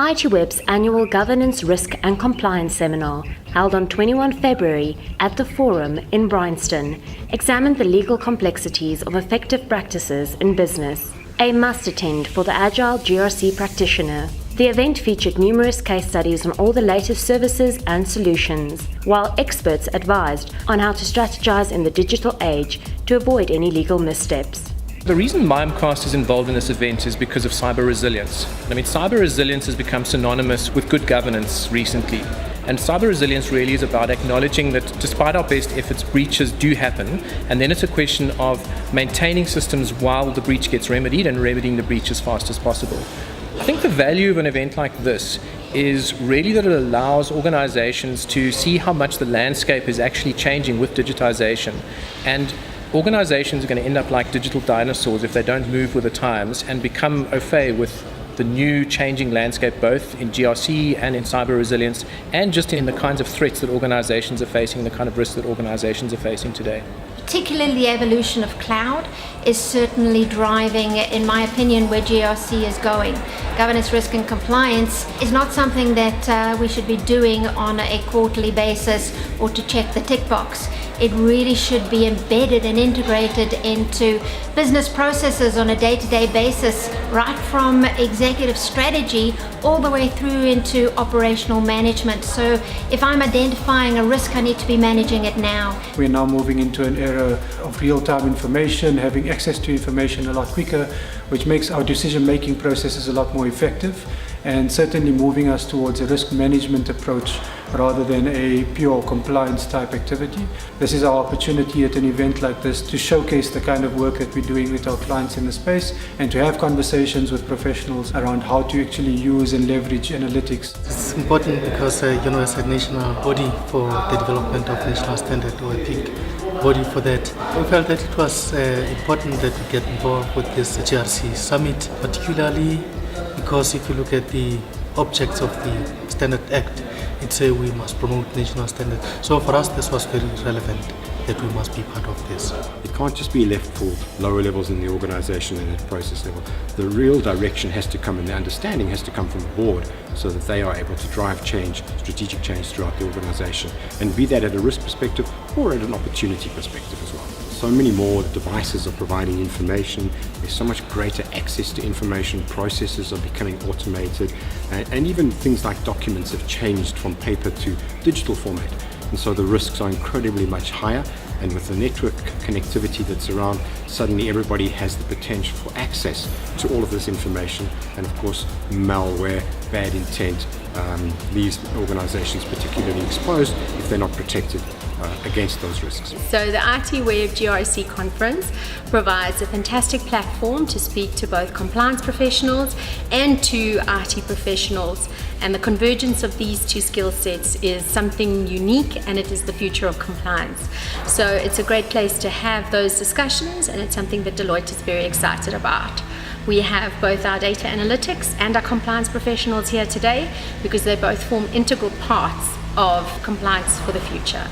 ITWeb's annual Governance, Risk and Compliance Seminar, held on 21 February at the Forum in Bryanston, examined the legal complexities of effective practices in business, a must-attend for the Agile GRC practitioner. The event featured numerous case studies on all the latest services and solutions, while experts advised on how to strategize in the digital age to avoid any legal missteps. The reason Mimecast is involved in this event is because of cyber resilience. Cyber resilience has become synonymous with good governance recently. And cyber resilience really is about acknowledging that despite our best efforts, breaches do happen. And then it's a question of maintaining systems while the breach gets remedied and remedying the breach as fast as possible. I think the value of an event like this is really that it allows organizations to see how much the landscape is actually changing with digitization. And organizations are going to end up like digital dinosaurs if they don't move with the times and become au fait with the new changing landscape, both in GRC and in cyber resilience, and just in the kinds of threats that organizations are facing, the kind of risks that organizations are facing today. Particularly the evolution of cloud is certainly driving, in my opinion, where GRC is going. Governance, risk and compliance is not something that we should be doing on a quarterly basis or to check the tick box. It really should be embedded and integrated into business processes on a day-to-day basis, right from executive strategy all the way through into operational management. So if I'm identifying a risk, I need to be managing it now. We're now moving into an era of real-time information, having access to information a lot quicker, which makes our decision-making processes a lot more effective, and certainly moving us towards a risk management approach rather than a pure compliance type activity. This is our opportunity at an event like this to showcase the kind of work that we're doing with our clients in the space and to have conversations with professionals around how to actually use and leverage analytics. It's important because as a national body for the development of national standard, or a big body for that, we felt that it was important that we get involved with this GRC summit, particularly because if you look at the objects of the Standard Act, it says we must promote national standards. So for us, this was very relevant that we must be part of this. It can't just be left for lower levels in the organization and at process level. The real direction has to come and the understanding has to come from the board so that they are able to drive change, strategic change throughout the organization, and be that at a risk perspective or at an opportunity perspective as well. So many more devices are providing information. There's so much greater access to information. Processes are becoming automated, and even things like documents have changed from paper to digital format. And so the risks are incredibly much higher. And with the network connectivity that's around, suddenly everybody has the potential for access to all of this information. And of course, malware, bad intent, leaves organizations particularly exposed if they're not protected against those risks. So the ITWeb GRC conference provides a fantastic platform to speak to both compliance professionals and to IT professionals, and the convergence of these two skill sets is something unique, and it is the future of compliance. So it's a great place to have those discussions, and it's something that Deloitte is very excited about. We have both our data analytics and our compliance professionals here today because they both form integral parts of compliance for the future.